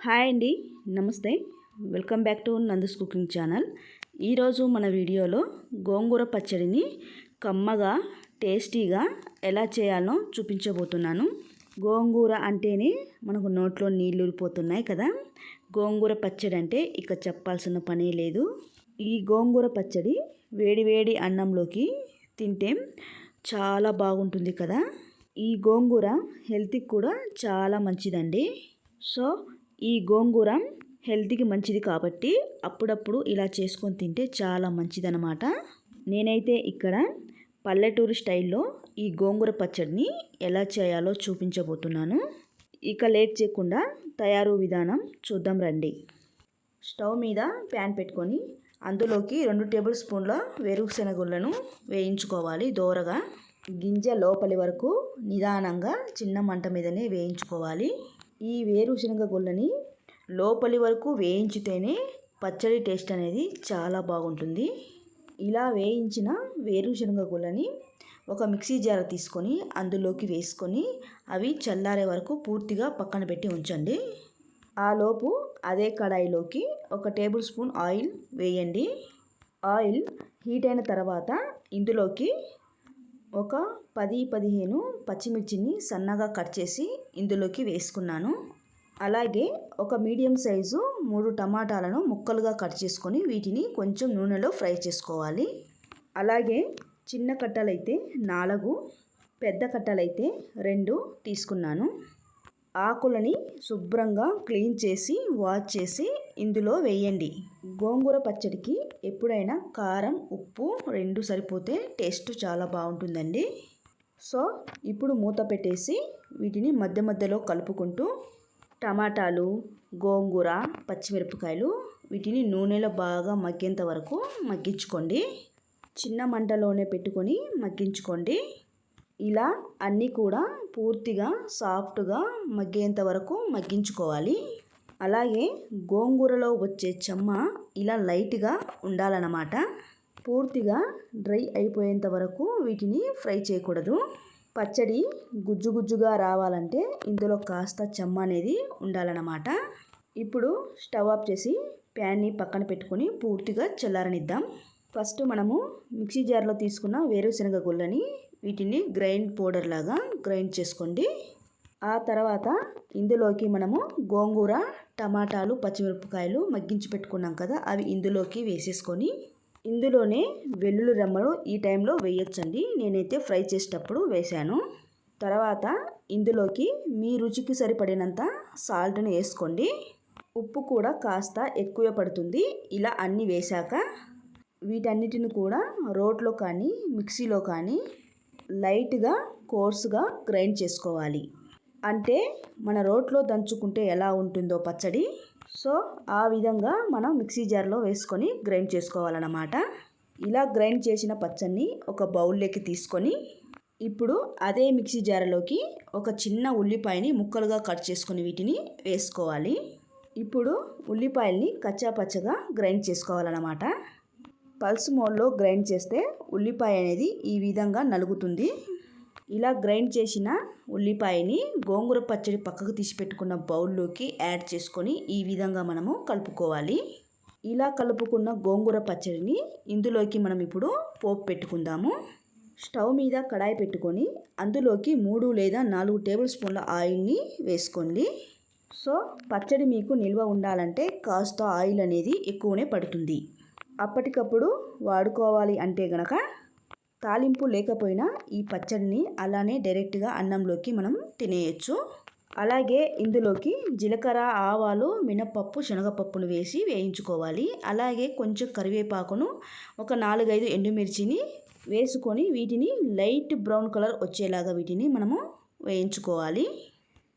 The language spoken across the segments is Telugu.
హాయ్ అండి, నమస్తే. Welcome back to Nandu's cooking channel. ఈరోజు మన వీడియోలో గోంగూర పచ్చడిని కమ్మగా టేస్టీగా ఎలా చేయాలో చూపించబోతున్నాను. గోంగూర అంటేనే మనకు నోట్లో నీళ్ళు ఊరిపోతున్నాయి కదా. గోంగూర పచ్చడి అంటే ఇక చెప్పాల్సిన పనే లేదు. ఈ గోంగూర పచ్చడి వేడి అన్నంలోకి తింటే చాలా బాగుంటుంది కదా. ఈ గోంగూర హెల్త్కి కూడా చాలా మంచిదండి. సో ఈ గోంగూర హెల్త్కి మంచిది కాబట్టి అప్పుడప్పుడు ఇలా చేసుకొని తింటే చాలా మంచిదన్నమాట. నేనైతే ఇక్కడ పల్లెటూరు స్టైల్లో ఈ గోంగూర పచ్చడిని ఎలా చేయాలో చూపించబోతున్నాను. ఇక లేట్ చేయకుండా తయారు విధానం చూద్దాం రండి. స్టవ్ మీద ప్యాన్ పెట్టుకొని అందులోకి 2 టేబుల్ స్పూన్ల వేరుశనగుళ్ళను వేయించుకోవాలి. దోరగా గింజ లోపలి వరకు నిదానంగా చిన్న మంట మీదనే వేయించుకోవాలి. ఈ వేరుశనగ గుళ్ళని లోపలి వరకు వేయించితేనే పచ్చడి టేస్ట్ అనేది చాలా బాగుంటుంది. ఇలా వేయించిన వేరుశనగ గుళ్ళని ఒక మిక్సీ జార్ తీసుకొని అందులోకి వేసుకొని అవి చల్లారే వరకు పూర్తిగా పక్కన పెట్టి ఉంచండి. ఆలోపు అదే కడాయిలోకి 1 టేబుల్ స్పూన్ ఆయిల్ వేయండి. ఆయిల్ హీట్ అయిన తర్వాత ఇందులోకి ఒక 10-15 పచ్చిమిర్చిని సన్నగా కట్ చేసి ఇందులోకి వేసుకున్నాను. అలాగే ఒక మీడియం సైజు 3 టమాటాలను ముక్కలుగా కట్ చేసుకొని వీటిని కొంచెం నూనెలో ఫ్రై చేసుకోవాలి. అలాగే చిన్న కట్టలైతే 4, పెద్ద కట్టలైతే 2 తీసుకున్నాను. ఆకులని శుభ్రంగా క్లీన్ చేసి వాష్ చేసి ఇందులో వేయండి. గోంగూర పచ్చడికి ఎప్పుడైనా కారం, ఉప్పు 2 సరిపోతే టేస్ట్ చాలా బాగుంటుందండి. సో ఇప్పుడు మూత పెట్టేసి వీటిని మధ్యలో కలుపుకుంటూ టమాటాలు, గోంగూర, పచ్చిమిరపకాయలు వీటిని నూనెలో బాగా మగ్గేంత వరకు మగ్గించుకోండి. చిన్న మంటలోనే పెట్టుకొని మగ్గించుకోండి. ఇలా అన్నీ కూడా పూర్తిగా సాఫ్ట్గా మగ్గేంత వరకు మగ్గించుకోవాలి. అలాగే గోంగూరలో వచ్చే చెమ్మ ఇలా లైట్గా ఉండాలన్నమాట. పూర్తిగా డ్రై అయిపోయేంత వరకు వీటిని ఫ్రై చేయకూడదు. పచ్చడి గుజ్జుగా రావాలంటే ఇందులో కాస్త చెమ్మ అనేది ఉండాలన్నమాట. ఇప్పుడు స్టవ్ ఆఫ్ చేసి ప్యాన్ని పక్కన పెట్టుకొని పూర్తిగా చల్లారనిద్దాం. ఫస్ట్ మనము మిక్సీ జార్లో తీసుకున్న వేరుశనగ గుళ్ళని వీటిని గ్రైండ్ పౌడర్ లాగా గ్రైండ్ చేసుకోండి. ఆ తర్వాత ఇందులోకి మనము గోంగూర, టమాటాలు, పచ్చిమిరపకాయలు మగ్గించి పెట్టుకున్నాం కదా, అవి ఇందులోకి వేసేసుకొని ఇందులోనే వెల్లుల్లి రెమ్మలు ఈ టైంలో వేయొచ్చండి. నేనైతే ఫ్రై చేసేటప్పుడు వేశాను. తర్వాత ఇందులోకి మీ రుచికి సరిపడినంత సాల్ట్ని వేసుకోండి. ఉప్పు కూడా కాస్త ఎక్కువ పడుతుంది. ఇలా అన్నీ వేశాక వీటన్నిటిని కూడా రోట్లో కానీ మిక్సీలో కానీ లైట్గా కోర్సుగా గ్రైండ్ చేసుకోవాలి. అంటే మన రోట్లో దంచుకుంటే ఎలా ఉంటుందో పచ్చడి, సో ఆ విధంగా మనం మిక్సీ జార్లో వేసుకొని గ్రైండ్ చేసుకోవాలన్నమాట. ఇలా గ్రైండ్ చేసిన పచ్చడిని ఒక బౌల్లోకి తీసుకొని ఇప్పుడు అదే మిక్సీ జార్లోకి ఒక చిన్న ఉల్లిపాయని ముక్కలుగా కట్ చేసుకొని వీటిని వేసుకోవాలి. ఇప్పుడు ఉల్లిపాయల్ని కచ్చాపచ్చగా గ్రైండ్ చేసుకోవాలన్నమాట. పల్స్ మోడ్లో గ్రైండ్ చేస్తే ఉల్లిపాయ అనేది ఈ విధంగా నలుగుతుంది. ఇలా గ్రైండ్ చేసిన ఉల్లిపాయని గోంగూర పచ్చడి పక్కకు తీసి పెట్టుకున్న బౌల్లోకి యాడ్ చేసుకొని ఈ విధంగా మనము కలుపుకోవాలి. ఇలా కలుపుకున్న గోంగూర పచ్చడిని ఇందులోకి మనం ఇప్పుడు పోపు పెట్టుకుందాము. స్టవ్ మీద కడాయి పెట్టుకొని అందులోకి 3 లేదా 4 టేబుల్ స్పూన్ల ఆయిల్ని వేసుకోండి. సో పచ్చడి మీకు నిల్వ ఉండాలంటే కాస్త ఆయిల్ అనేది ఎక్కువనే పడుతుంది. అప్పటికప్పుడు వాడుకోవాలి అంటే గనక తాలింపు లేకపోయినా ఈ పచ్చడిని అలానే డైరెక్ట్గా అన్నంలోకి మనం తినేయచ్చు. అలాగే ఇందులోకి జీలకర్ర, ఆవాలు, మినపప్పు, శనగపప్పును వేసి వేయించుకోవాలి. అలాగే కొంచెం కరివేపాకును, ఒక 4-5 ఎండుమిర్చిని వేసుకొని వీటిని లైట్ బ్రౌన్ కలర్ వచ్చేలాగా వీటిని మనము వేయించుకోవాలి.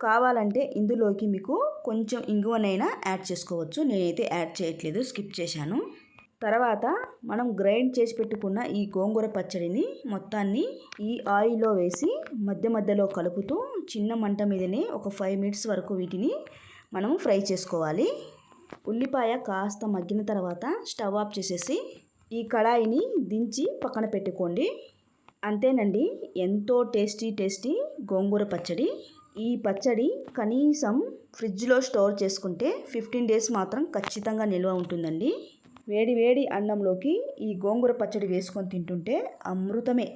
కావాలంటే ఇందులోకి మీకు కొంచెం ఇంగువనైనా యాడ్ చేసుకోవచ్చు. నేనైతే యాడ్ చేయట్లేదు, స్కిప్ చేశాను. తర్వాత మనం గ్రైండ్ చేసి పెట్టుకున్న ఈ గోంగూర పచ్చడిని మొత్తాన్ని ఈ ఆయిల్లో వేసి మధ్యలో కలుపుతూ చిన్న మంట మీదనే ఒక 5 మినిట్స్ వరకు వీటిని మనం ఫ్రై చేసుకోవాలి. ఉల్లిపాయ కాస్త మగ్గిన తర్వాత స్టవ్ ఆఫ్ చేసేసి ఈ కడాయిని దించి పక్కన పెట్టుకోండి. అంతేనండి, ఎంతో టేస్టీ గోంగూర పచ్చడి. ఈ పచ్చడి కనీసం ఫ్రిడ్జ్లో స్టోర్ చేసుకుంటే 15 డేస్ మాత్రం ఖచ్చితంగా నిల్వ ఉంటుందండి. వేడి వేడి అన్నంలోకి ఈ గోంగూర పచ్చడి వేసుకొని తింటుంటే అమృతమే.